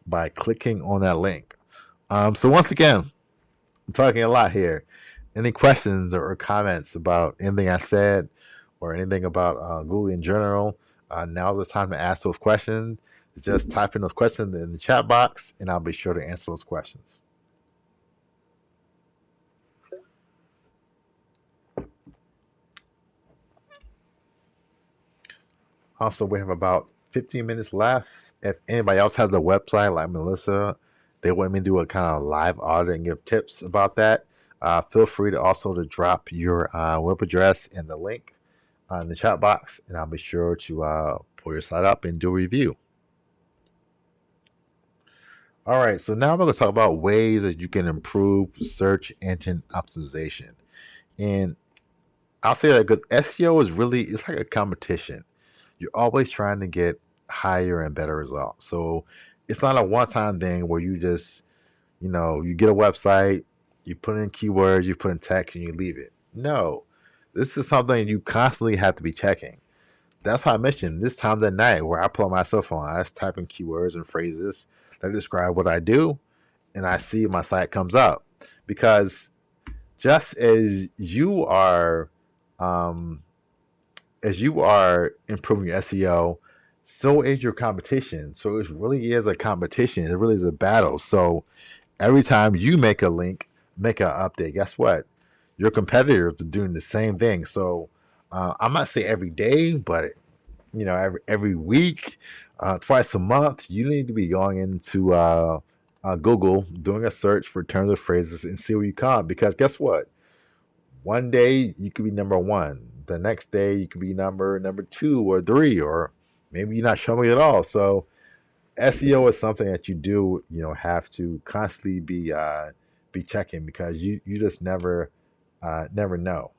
by clicking on that link. So once again, I'm talking a lot here. Any questions or comments about anything I said or anything about Google in general? Now's the time to ask those questions. Just type in those questions in the chat box, and I'll be sure to answer those questions. Also, we have about 15 minutes left. If anybody else has a website like Melissa, they want me to do a kind of live audit and give tips about that, feel free to also to drop your web address and the link in the chat box, and I'll be sure to pull your site up and do a review. All right, so now we're going to talk about ways that you can improve search engine optimization. And I'll say that because SEO it's like a competition. You're always trying to get higher and better results. So it's not a one-time thing where you just, you get a website, you put in keywords, you put in text, and you leave it. No, this is something you constantly have to be checking. That's why I mentioned this time of night where I pull my cell phone, I just type in keywords and phrases that describe what I do, and I see my site comes up. Because just as you are improving your SEO, so is your competition. So it really is a competition. It really is a battle. So every time you make a link, make an update, guess what? Your competitors are doing the same thing. So I'm not saying every day, but every week, twice a month, you need to be going into Google, doing a search for terms or phrases, and see where you come. Because guess what? One day you could be number one. The next day you could be number two or three, or maybe you're not showing at all. So SEO is something that you do, have to constantly be checking, because you just never know.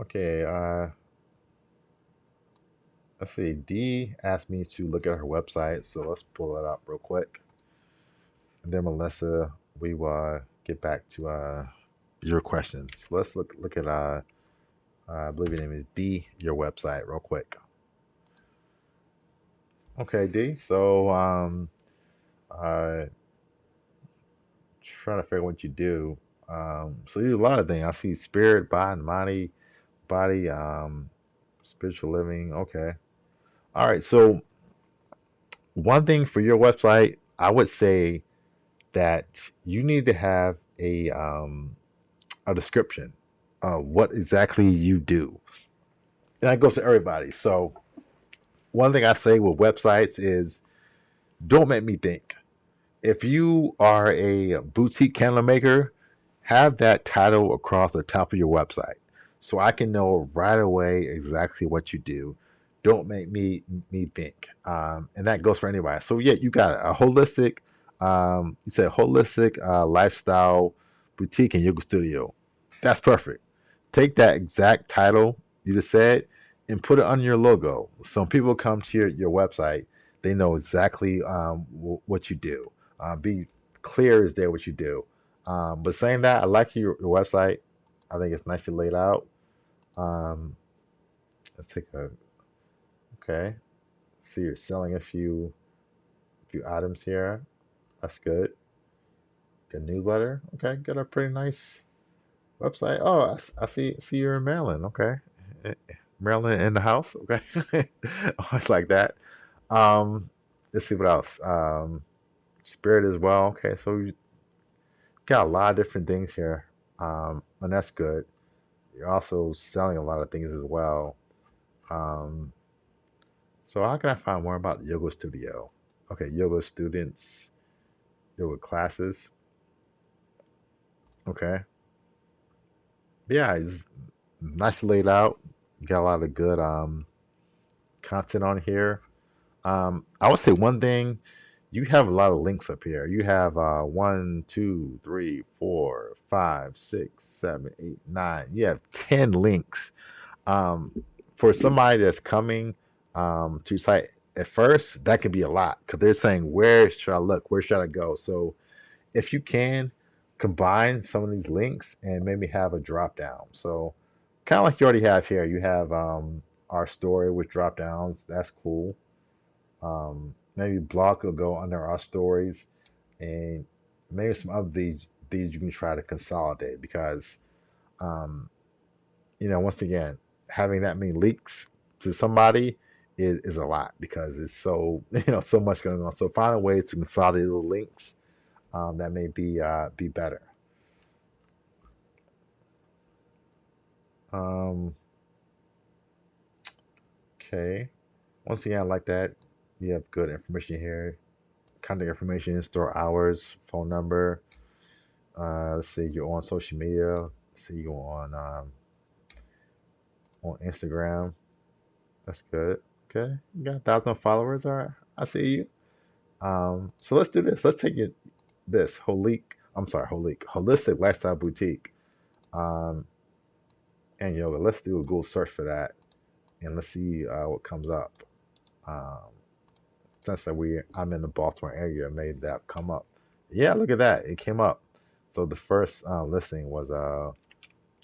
Okay, let's see. D asked me to look at her website, so let's pull it up real quick. And then Melissa, we will get back to your questions. Let's look at I believe your name is D, your website, real quick. Okay, D. So uh, trying to figure out what you do. So you do a lot of things. I see spirit, body, spiritual living. Okay. All right. So one thing for your website, I would say that you need to have a description of what exactly you do. And that goes to everybody. So one thing I say with websites is, don't make me think. If you are a boutique candle maker, have that title across the top of your website, so I can know right away exactly what you do. Don't make me think, and that goes for anybody. So yeah, you got a holistic. You said holistic lifestyle boutique and yoga studio. That's perfect. Take that exact title you just said and put it on your logo. So when people come to your website, they know exactly what you do. Be clear as day what you do. But saying that, I like your website. I think it's nicely laid out. Um, let's take a okay. See, you're selling a few items here. That's good. Good newsletter. Okay, got a pretty nice website. Oh, I see you're in Maryland. Okay, Eh, Maryland in the house. Okay, always like that. Um, let's see what else. Spirit as well. Okay, so you got a lot of different things here, and that's good. You're also selling a lot of things as well. Um, so how can I find more about the yoga studio? Okay, yoga students, yoga classes. Okay, yeah, it's nice laid out. You got a lot of good content on here. I would say one thing, you have a lot of links up here. You have 1, 2, 3, 4, 5, 6, 7, 8, 9. You have 10 links. Um, for somebody that's coming to your site at first, that could be a lot, because they're saying, where should I look? Where should I go? So if you can combine some of these links and maybe have a drop down. So kind of like you already have here, you have our story with drop downs. That's cool. Maybe blog will go under our stories, and maybe some other these you can try to consolidate, because um, once again, having that many leaks to somebody is a lot, because it's so so much going on. So find a way to consolidate the links. That may be better. Um, okay. Once again, I like that. You have good information here. Contact information, store hours, phone number. Let's see, you're on social media. Let's see, you're on Instagram. That's good. Okay, you got 1,000 followers. All right, I see you. So let's do this. Let's take it this holistic lifestyle boutique, um, and yoga. Let's do a Google search for that, and let's see what comes up. Um, since that I'm in the Baltimore area, made that come up. Yeah, look at that. It came up. So the first listing was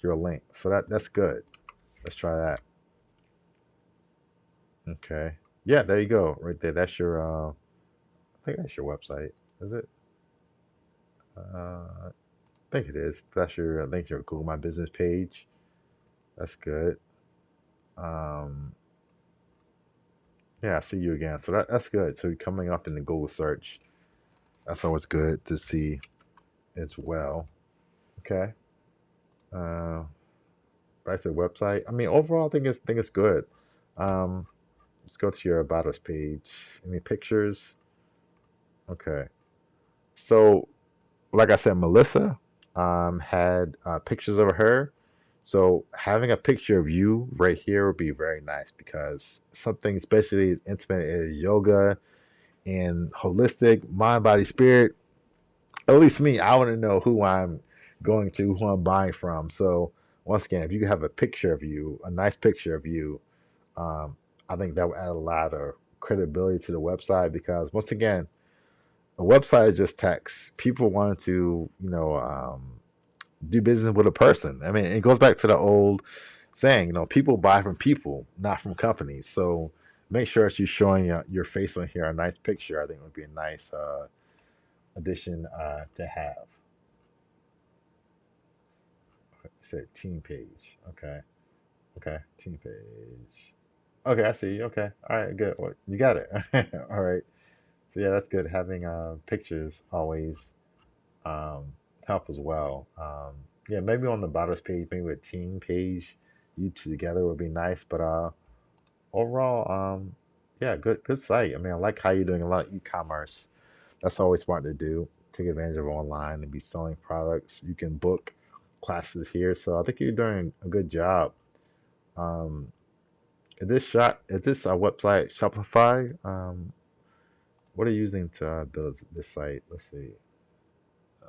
your link. So that's good. Let's try that. Okay. Yeah, there you go. Right there. That's your I think that's your website. Is it? I think it is. That's your I think your Google My Business page. That's good. Um yeah, I see you again. So that's good. So you're coming up in the Google search. That's always good to see as well. Okay. Uh, Back to the website. I mean, overall, I think it's good. Um, let's go to your about us page. Any pictures? Okay. So, like I said, Melissa had pictures of her. So having a picture of you right here would be very nice because something especially as intimate as yoga and holistic mind, body, spirit. At least me, I want to know who I'm going to, who I'm buying from. So once again, if you have a picture of you, a nice picture of you, um, I think that would add a lot of credibility to the website because once again, a website is just text. People want to, do business with a person. I mean, it goes back to the old saying, people buy from people, not from companies. So make sure that you're showing your face on here, a nice picture. I think would be a nice addition to have. You said team page. Okay. Okay. Team page. Okay, I see. Okay. All right, good. Well, you got it. All right. So yeah, that's good. Having pictures always um, help as well. Yeah, maybe on the Bottles page, maybe a team page, you two together would be nice. But overall, yeah, good site. I mean, I like how you're doing a lot of e-commerce. That's always smart to do. Take advantage of online and be selling products. You can book classes here, so I think you're doing a good job. Um, is this website Shopify? What are you using to build this site? Let's see. Uh,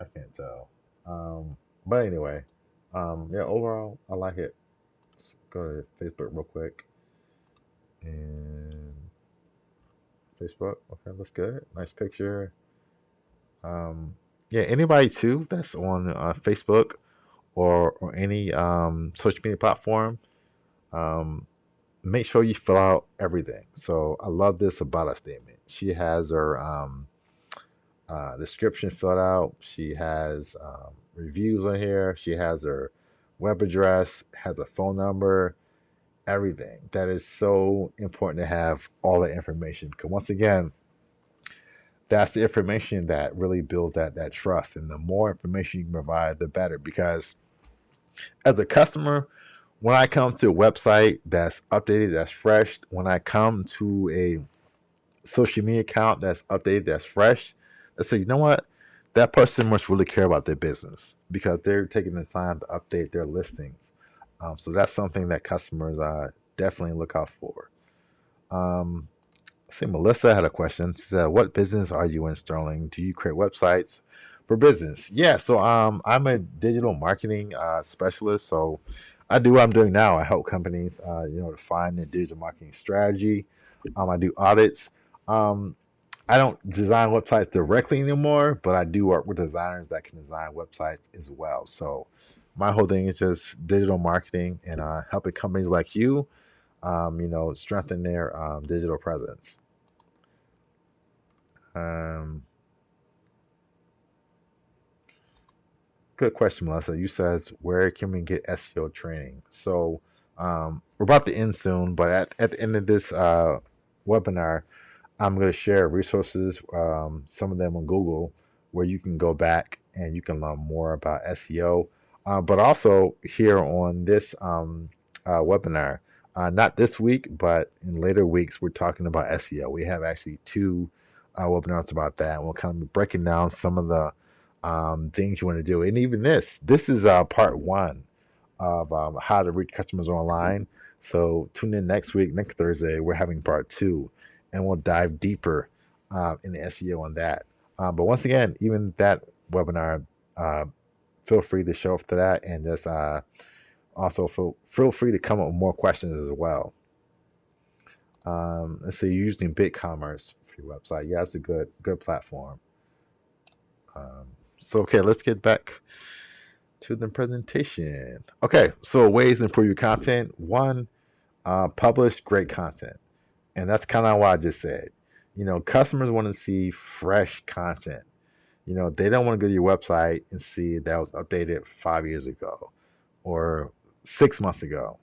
I can't tell. But anyway, yeah, overall, I like it. Let's go to Facebook real quick. And Facebook, okay, that's good. Nice picture. Um, yeah, anybody too that's on Facebook or any social media platform, um, make sure you fill out everything. So I love this about a statement. She has her description filled out. She has reviews on here. She has her web address, has a phone number, everything. That is so important to have all the information because once again, that's the information that really builds that trust. And the more information you can provide, the better. Because as a customer, when I come to a website that's updated, that's fresh, when I come to a social media account that's updated, that's fresh, I say, you know what? That person must really care about their business because they're taking the time to update their listings. So that's something that customers definitely look out for. Um, See, Melissa had a question. She said, "What business are you in, Sterling? Do you create websites for business?" Yeah, so I'm a digital marketing specialist. So I do what I'm doing now. I help companies, to find their digital marketing strategy. I do audits. Um, I don't design websites directly anymore, but I do work with designers that can design websites as well. So my whole thing is just digital marketing and helping companies like you, strengthen their digital presence. Um, Good question, Melissa. You says where can we get SEO training? So we're about to end soon, but at the end of this webinar, I'm going to share resources, some of them on Google, where you can go back and you can learn more about SEO. But also here on this webinar, not this week, but in later weeks, we're talking about SEO. We have actually two webinars about that. And we're kind of breaking down some of the things you want to do. And even this is part one of how to reach customers online. So tune in next week, next Thursday, we're having part two, and we'll dive deeper in the SEO on that. But once again, even that webinar, uh, feel free to show up to that, and just also feel free to come up with more questions as well. Let's say you're using BigCommerce for your website. Yeah, it's a good platform. So okay, let's get back to the presentation. Okay, so ways to improve your content. One, publish great content. And that's kind of what I just said. Customers want to see fresh content. They don't want to go to your website and see that was updated 5 years ago or 6 months ago.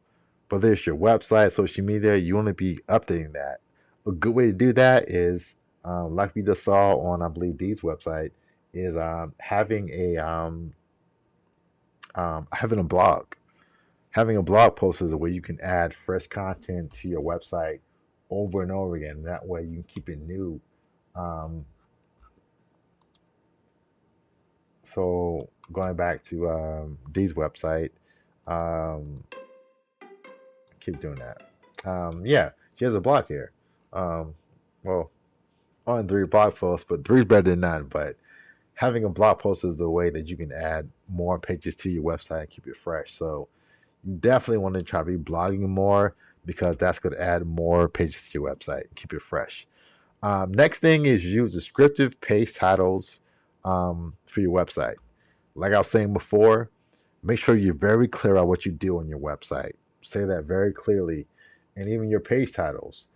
But there's your website, social media, you want to be updating that. a good way to do that is, like we just saw on, I believe, Dee's website, is having a blog. Having a blog post is a way you can add fresh content to your website over and over again. That way you can keep it new. Um, so going back to Dee's website, um, keep doing that. Yeah, she has a blog here. Um, well, only 3 blog posts, but three's better than none. But having a blog post is a way that you can add more pages to your website and keep it fresh. So you definitely want to try to be blogging more, because that's going to add more pages to your website and keep it fresh. Next thing is use descriptive page titles for your website. Like I was saying before, make sure you're very clear on what you do on your website. Say that very clearly. And even your page titles,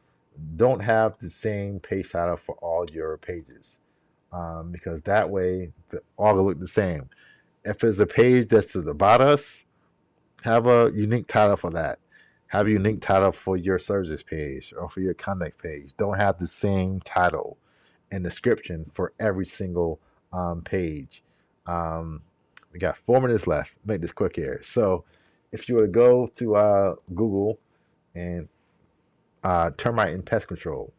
don't have the same page title for all your pages, because that way all will look the same. If it's a page that's about us, have a unique title for that. Have a unique title for your services page or for your contact page. Don't have the same title and description for every single page. We got 4 minutes left. Make this quick here. So, if you were to go to Google and termite and pest control,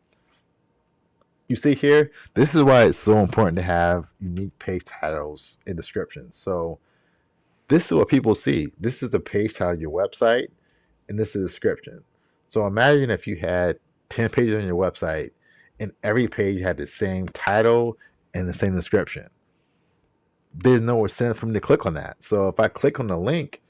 you see here, this is why it's so important to have unique page titles and descriptions. So, this is what people see. This is the page title of your website, and this is the description. So imagine if you had 10 pages on your website and every page had the same title and the same description. There's no incentive for me to click on that. So if I click on the link,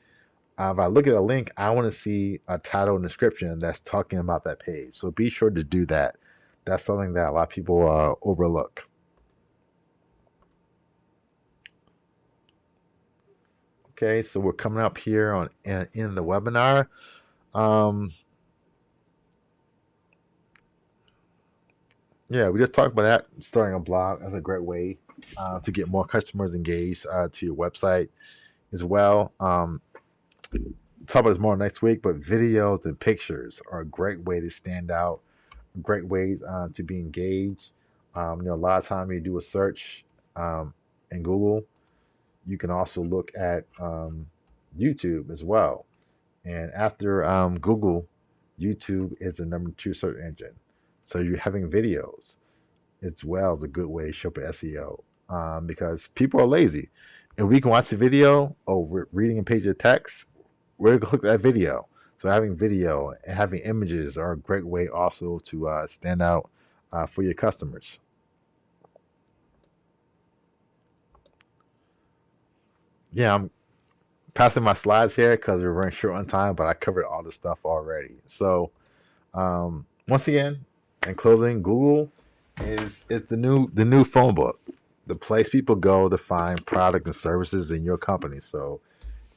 if I look at a link, I want to see a title and description that's talking about that page. So be sure to do that. That's something that a lot of people overlook. Okay, so we're coming up here on in the webinar. Yeah, we just talked about that. Starting a blog as a great way to get more customers engaged to your website as well. Talk about this more next week, but videos and pictures are a great way to stand out, great ways to be engaged. A lot of time you do a search in Google, you can also look at YouTube as well. And after Google, YouTube is the #2 search engine. So you're having videos as well as a good way to show up at SEO, because people are lazy. If we can watch a video or we're reading a page of text, we're going to click that video. So having video and having images are a great way also to stand out for your customers. Yeah, I'm passing my slides here because we're running short on time, but I covered all the stuff already. So once again, in closing, Google is the new phone book, the place people go to find product and services in your company. So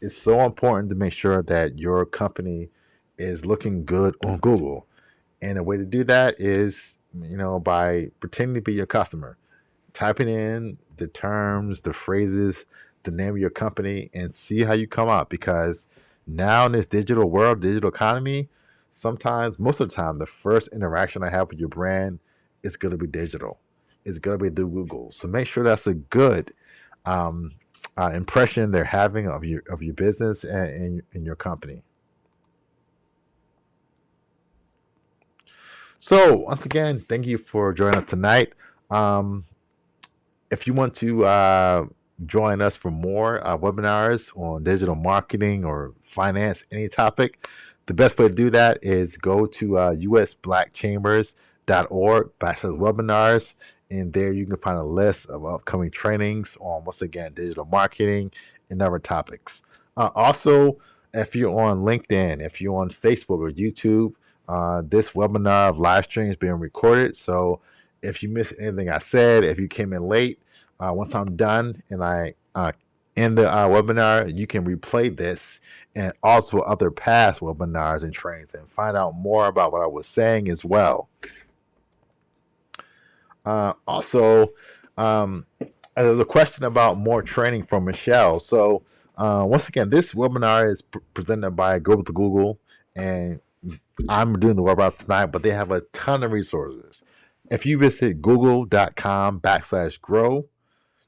it's so important to make sure that your company is looking good on Google. And the way to do that is, by pretending to be your customer, typing in the terms, the phrases, the name of your company, and see how you come up. Because now in this digital world, digital economy, sometimes, most of the time, the first interaction I have with your brand is going to be digital. It's going to be through Google. So make sure that's a good impression they're having of your business and your company. So once again, thank you for joining us tonight. If you want to join us for more webinars on digital marketing or finance, any topic, the best way to do that is go to usblackchambers.org/webinars. And there you can find a list of upcoming trainings on, once again, digital marketing and other topics. Also, if you're on LinkedIn, if you're on Facebook or YouTube, this webinar of live stream is being recorded. So if you missed anything I said, if you came in late, once I'm done and I end the webinar, you can replay this and also other past webinars and trainings and find out more about what I was saying as well. Also, there was a question about more training from Michelle. So once again, this webinar is presented by Go with Google, and I'm doing the web app tonight, but they have a ton of resources. If you visit google.com/grow,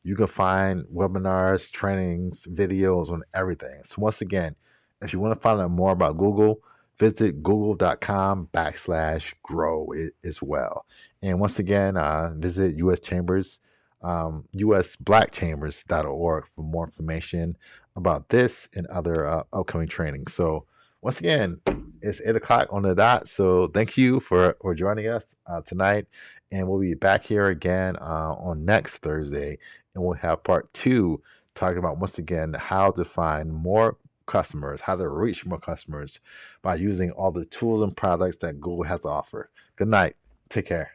you can find webinars, trainings, videos on everything. So once again, if you want to find out more about Google, visit google.com/grow as well. And once again, visit US Chambers, usblackchambers.org for more information about this and other upcoming trainings. So once again, it's 8 o'clock on the dot. So thank you for joining us tonight. And we'll be back here again on next Thursday. And we'll have part 2 talking about, once again, how to find more customers, how to reach more customers by using all the tools and products that Google has to offer. Good night. Take care.